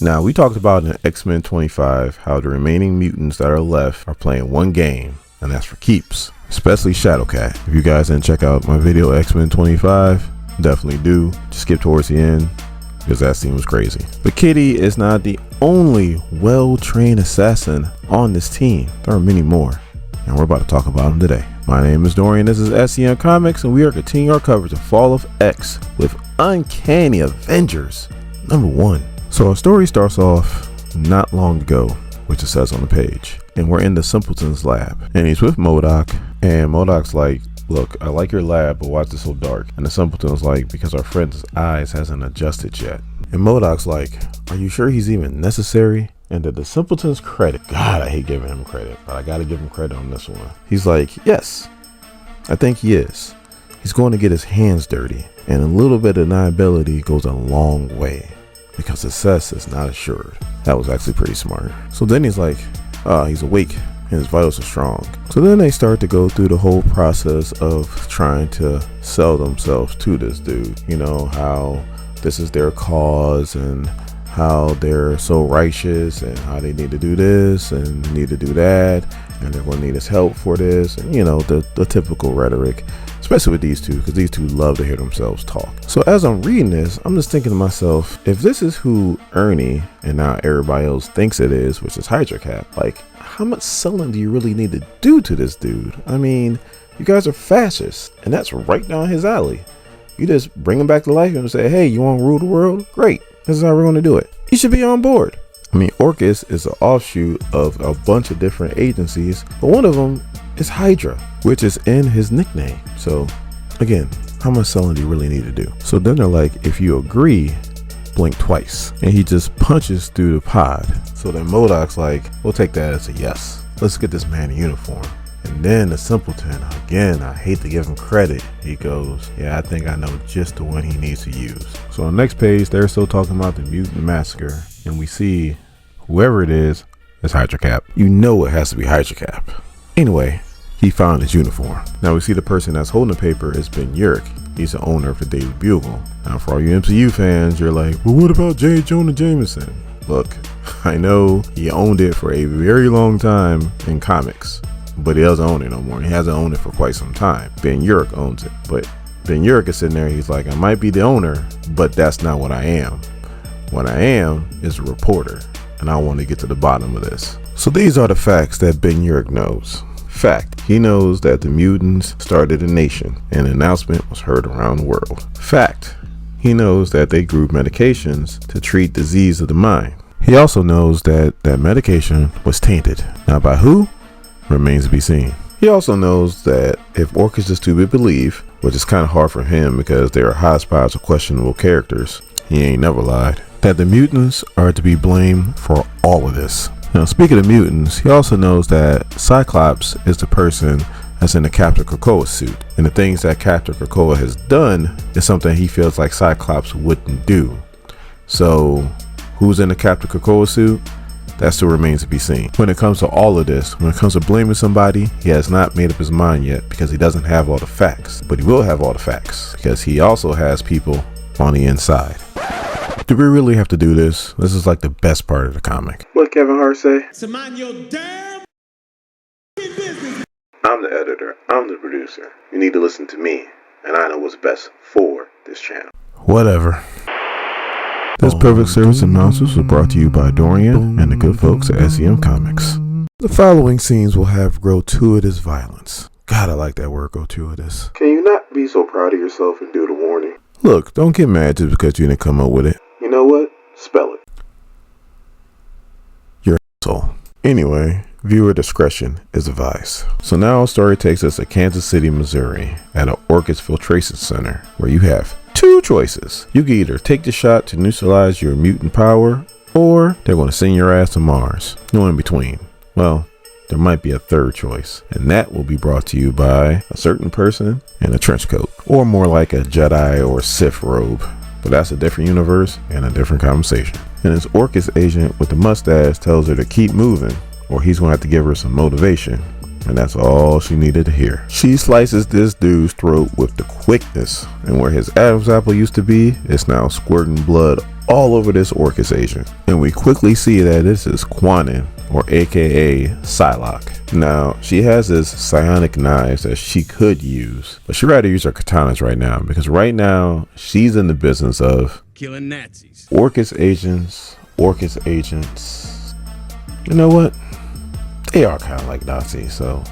Now, we talked about in X-Men 25 how the remaining mutants that are left are playing one game, and that's for keeps, especially Shadowcat. If you guys didn't check out my video X-Men 25, definitely do. Just skip towards the end because that scene was crazy. But Kitty is not the only well-trained assassin on this team. There are many more, and we're about to talk about them today. My name is Dorian, this is SCM Comics, and we are continuing our coverage of Fall of X with Uncanny Avengers #1. So our story starts off not long ago, which it says on the page, and we're in the Simpleton's lab, and he's with MODOK, and MODOK's like, look, I like your lab, but why is it so dark? And the Simpleton's like, because our friend's eyes hasn't adjusted yet. And MODOK's like, are you sure he's even necessary? And to the Simpleton's credit, God, I hate giving him credit, but I gotta give him credit on this one. He's like, yes, I think he is. He's going to get his hands dirty, and a little bit of deniability goes a long way, because success is not assured. That was actually pretty smart. So then he's like, he's awake and his vitals are strong. So then they start to go through the whole process of trying to sell themselves to this dude. You know, how this is their cause and how they're so righteous and how they need to do this and need to do that and they're going to need his help for this, and you know, the typical rhetoric, especially with these two, because these two love to hear themselves talk. So as I'm reading this, I'm just thinking to myself, if this is who Ernie and now everybody else thinks it is, which is Hydra Cap, like how much selling do you really need to do to this dude? I mean, you guys are fascists, and that's right down his alley. You just bring him back to life and say, hey, you want to rule the world? Great, this is how we're going to do it. You should be on board. I mean, Orchis is an offshoot of a bunch of different agencies, but one of them is Hydra, which is in his nickname. So again, how much selling do you really need to do? So then they're like, if you agree, blink twice. And he just punches through the pod. So then MODOK's like, we'll take that as a yes. Let's get this man a uniform. And then the Simpleton, again, I hate to give him credit, he goes, yeah, I think I know just the one he needs to use. So on the next page, they're still talking about the mutant massacre, and we see whoever it is Hydra Cap. You know it has to be Hydra Cap. Anyway, he found his uniform. Now we see the person that's holding the paper is Ben Urich. He's the owner of the Daily Bugle. Now for all you MCU fans, you're like, well, what about J. Jonah Jameson? Look, I know he owned it for a very long time in comics, but he doesn't own it no more. He hasn't owned it for quite some time. Ben Urich owns it, but Ben Urich is sitting there, he's like, I might be the owner, but that's not what I am. What I am is a reporter, and I want to get to the bottom of this. So these are the facts that Ben Urich knows. Fact, he knows that the mutants started a nation, and an announcement was heard around the world. Fact, he knows that they grew medications to treat disease of the mind. He also knows that that medication was tainted. Now by who? Remains to be seen. He also knows that if Orchis is to be believed, which is kind of hard for him because they are hotspots of questionable characters, he ain't never lied, that the mutants are to be blamed for all of this. Now speaking of mutants, he also knows that Cyclops is the person that's in the Captain Krakoa suit, and the things that Captain Krakoa has done is something he feels like Cyclops wouldn't do. So who's in the Captain Krakoa suit? That still remains to be seen. When it comes to all of this, when it comes to blaming somebody, he has not made up his mind yet because he doesn't have all the facts. But he will have all the facts because he also has people on the inside. Do we really have to do this? This is like the best part of the comic. What Kevin Hart say? So mind your damn business. I'm the editor. I'm the producer. You need to listen to me, and I know what's best for this channel. Whatever. This perfect service analysis was brought to you by Dorian and the good folks at SCM Comics. The following scenes will have gratuitous violence. God, I like that word, gratuitous. Can you not be so proud of yourself and do the warning? Look, don't get mad just because you didn't come up with it. You know what? Spell it. You're an asshole. Anyway, viewer discretion is advised. So now our story takes us to Kansas City, Missouri at an Orchis Filtration Center where you have two choices. You can either take the shot to neutralize your mutant power, or they're going to send your ass to Mars. No in between. Well, there might be a third choice, and that will be brought to you by a certain person in a trench coat, or more like a Jedi or Sith robe. But that's a different universe and a different conversation. And this Orchis agent with the mustache tells her to keep moving, or he's going to have to give her some motivation. And that's all she needed to hear. She slices this dude's throat with the quickness, and where his Adam's apple used to be, it's now squirting blood all over this Orcus agent. And we quickly see that this is Quanin, or aka Psylocke. Now, she has this psionic knives that she could use, but she'd rather use her katanas right now, because right now she's in the business of killing Nazis. Orcus agents. You know what? They are kind of like Nazis, so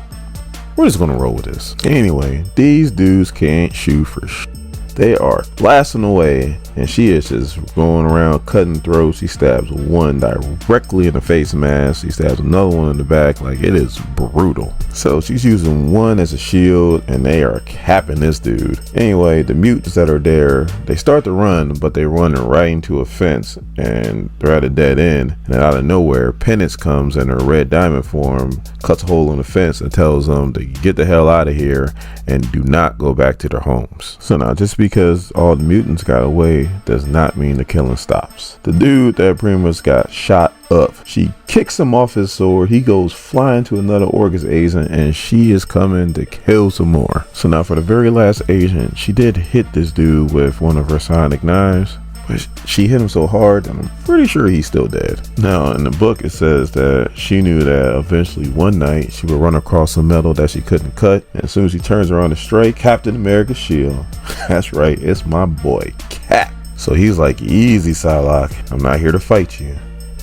we're just gonna roll with this. Anyway, these dudes can't shoot for shit. They are blasting away, and she is just going around cutting throats. She stabs one directly in the face mask. She stabs another one in the back. Like, it is brutal. So she's using one as a shield, and they are capping this dude. Anyway, the mutants that are there, they start to run, but they run right into a fence, and they're at a dead end. And out of nowhere, Penance comes in her red diamond form, cuts a hole in the fence, and tells them to get the hell out of here and do not go back to their homes. So now, just because all the mutants got away does not mean the killing stops. The dude that pretty much got shot up, she kicks him off his sword. He goes flying to another Orcus agent, and she is coming to kill some more. So now for the very last agent, she did hit this dude with one of her psionic knives, but she hit him so hard that I'm pretty sure he's still dead. Now in the book it says that she knew that eventually one night she would run across some metal that she couldn't cut, and as soon as she turns around to strike, Captain America's shield. That's right, it's my boy Cap. So he's like, easy Psylocke, I'm not here to fight you.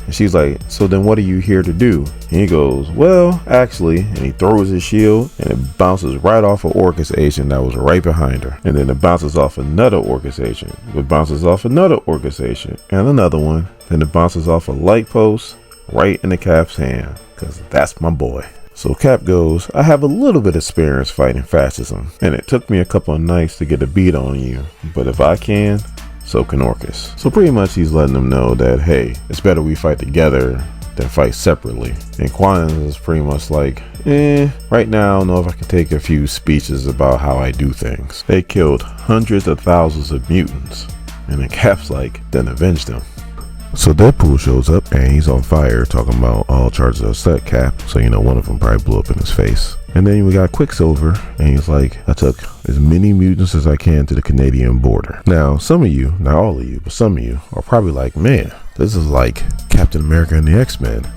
And she's like, so then what are you here to do? And he goes, well, actually, and he throws his shield, and it bounces right off an Orcus agent that was right behind her. And then it bounces off another Orcus agent. It bounces off another Orcus agent, and another one. Then it bounces off a light post right in the Cap's hand, because that's my boy. So Cap goes, I have a little bit of experience fighting fascism, and it took me a couple of nights to get a beat on you, but if I can, so can Orcus. So pretty much he's letting them know that, hey, it's better we fight together than fight separately. And Quanin is pretty much like, right now I don't know if I can take a few speeches about how I do things. They killed hundreds of thousands of mutants. And then Cap's like, then avenge them. So Deadpool shows up and he's on fire talking about all charges are set, Cap. So you know one of them probably blew up in his face. And then we got Quicksilver, and he's like, I took as many mutants as I can to the Canadian border. Now, some of you, not all of you, but some of you are probably like, man, this is like Captain America and the X-Men.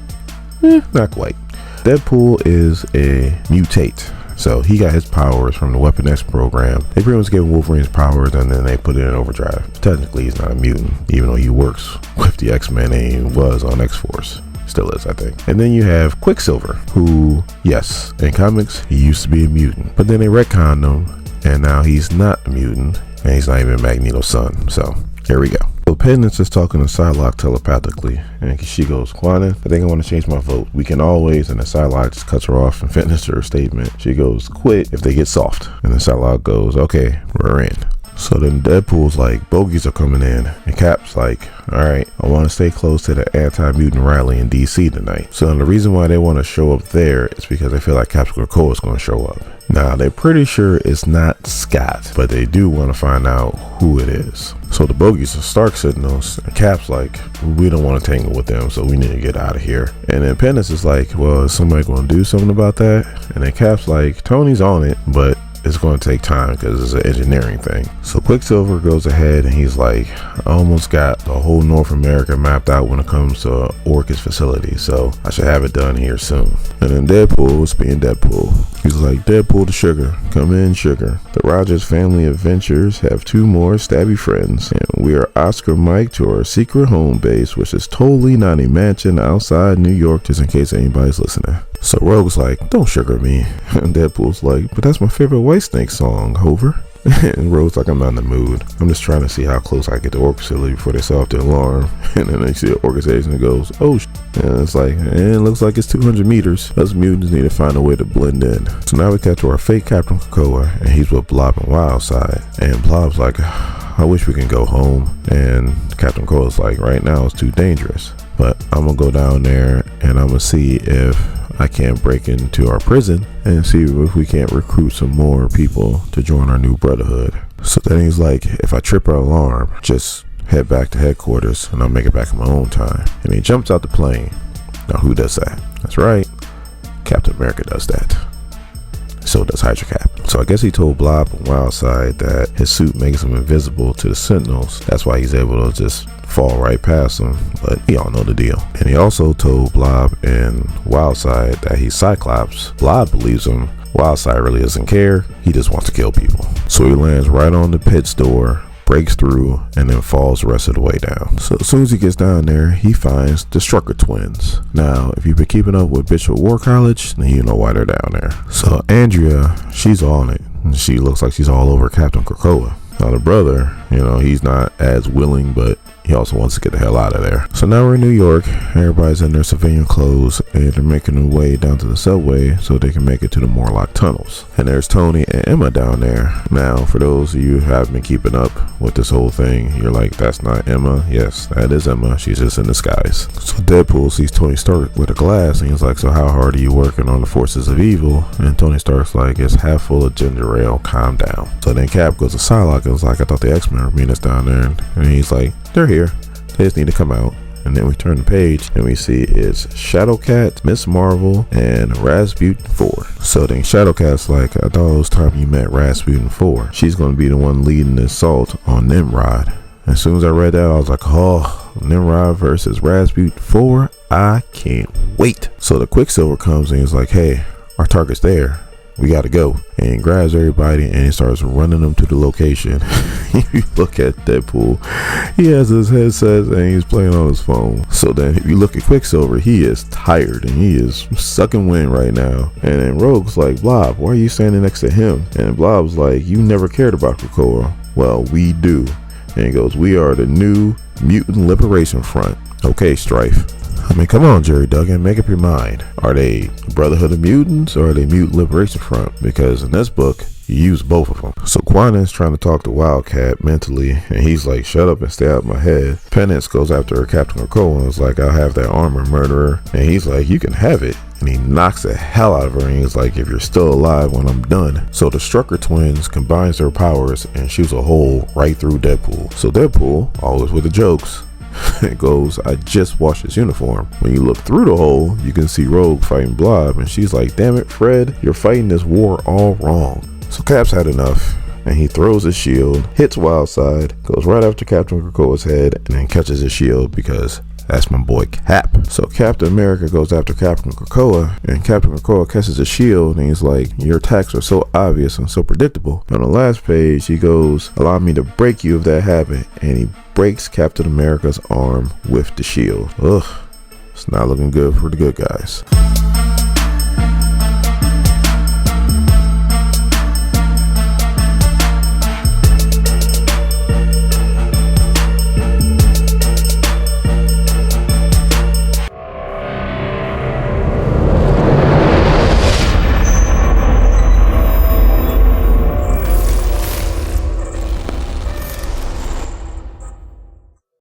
Not quite. Deadpool is a mutate. So he got his powers from the Weapon X program. They pretty much gave Wolverine's powers and then they put it in overdrive. Technically, he's not a mutant, even though he works with the X-Men and he was on X-Force. Still is, I think. And then you have Quicksilver, who, yes, in comics, he used to be a mutant. But then they retconned him, and now he's not a mutant, and he's not even Magneto's son. So, here we go. So Penance is talking to Psylocke telepathically, and she goes, Quanin, I think I want to change my vote. We can always, and then Psylocke just cuts her off and finishes her statement. She goes, quit if they get soft. And then Psylocke goes, okay, we're in. So then Deadpool's like, bogeys are coming in, and Cap's like, alright, I want to stay close to the anti-mutant rally in DC tonight. So the reason why they want to show up there is because they feel like Captain Krakoa is going to show up. Now, they're pretty sure it's not Scott, but they do want to find out who it is. So the bogeys are Stark signals, and Cap's like, we don't want to tangle with them, so we need to get out of here. And then Penance is like, well, is somebody going to do something about that? And then Cap's like, Tony's on it, but it's going to take time because it's an engineering thing. So Quicksilver goes ahead and he's like, I almost got the whole North America mapped out when it comes to Orcus facility, so I should have it done here soon. And then Deadpool is being Deadpool. He's like, Deadpool to Sugar, come in Sugar. The Rogers family adventures have 2 more stabby friends, and we are Oscar Mike to our secret home base, which is totally not a mansion outside New York, just in case anybody's listening. So Rogue's like, don't sugar me. And Deadpool's like, but that's my favorite Whitesnake song, Hover. And Rogue's like, I'm not in the mood. I'm just trying to see how close I get to Orc facility before they set off the alarm. And then they see the Orcus agent and goes, oh, and it's like, and it looks like it's 200 meters. Us mutants need to find a way to blend in. So now we cut to our fake Captain Krakoa, and he's with Blob and Wildside. And Blob's like, I wish we can go home. And Captain Krakoa's like, right now it's too dangerous. But I'm gonna go down there and I'm gonna see if I can't break into our prison and see if we can't recruit some more people to join our new brotherhood. So then he's like, if I trip our alarm, just head back to headquarters and I'll make it back in my own time. And he jumps out the plane. Now who does that? That's right, Captain America does that. So does Hydra Cap. So I guess he told Blob and Wildside that his suit makes him invisible to the Sentinels. That's why he's able to just fall right past him, but we all know the deal. And he also told Blob and Wildside that he's Cyclops. Blob believes him. Wildside really doesn't care. He just wants to kill people. So he lands right on the pit's door, breaks through, and then falls the rest of the way down. So as soon as he gets down there, he finds the Strucker twins. Now, if you've been keeping up with Bishop War College, then you know why they're down there. So Andrea, she's on it. And she looks like she's all over Captain Krakoa. Now the brother, he's not as willing, but he also wants to get the hell out of there. So now we're in New York. Everybody's in their civilian clothes and they're making their way down to the subway so they can make it to the Morlock tunnels. And there's Tony and Emma down there. Now, for those of you who have been keeping up with this whole thing, you're like, that's not Emma. Yes, that is Emma. She's just in disguise. So Deadpool sees Tony Stark with a glass and he's like, so how hard are you working on the forces of evil? And Tony Stark's like, it's half full of ginger ale. Calm down. So then Cap goes to Psylocke and is like, I thought the X-Men were meeting us down there. And he's like, they're here. They just need to come out. And then we turn the page and we see it's Shadowcat, Miss Marvel, and Rasputin 4. So then Shadowcat's like, I thought it was time you met Rasputin 4. She's going to be the one leading the assault on Nimrod. As soon as I read that, I was like, oh, Nimrod versus Rasputin 4. I can't wait. So the Quicksilver comes and he's like, hey, our target's there. We gotta go. And he grabs everybody and he starts running them to the location. If you look at Deadpool, he has his headset and he's playing on his phone. So then if you look at Quicksilver, he is tired and he is sucking wind right now. And then Rogue's like, Blob, why are you standing next to him? And Blob's like, you never cared about Krakoa. Well, we do. And he goes, we are the new Mutant Liberation Front. Okay, Strife. I mean, come on, Gerry Duggan, make up your mind. Are they Brotherhood of Mutants or are they Mutant Liberation Front? Because in this book, you use both of them. So Quanah's trying to talk to Wildcat mentally, and he's like, shut up and stay out of my head. Penance goes after Captain Krakoa and is like, I'll have that armor, murderer. And he's like, you can have it. And he knocks the hell out of her and he's like, if you're still alive when I'm done. So the Strucker twins combines their powers and shoots a hole right through Deadpool. So Deadpool, always with the jokes, it goes, I just washed his uniform. When you look through the hole, you can see Rogue fighting Blob, and she's like, damn it, Fred, you're fighting this war all wrong. So Cap's had enough, and he throws his shield, hits Wildside, goes right after Captain Krakoa's head, and then catches his shield because that's my boy Cap. So Captain America goes after Captain Krakoa, and Captain Krakoa catches his shield, and he's like, your attacks are so obvious and so predictable. On the last page, he goes, allow me to break you of that habit, and he breaks Captain America's arm with the shield. Ugh, it's not looking good for the good guys.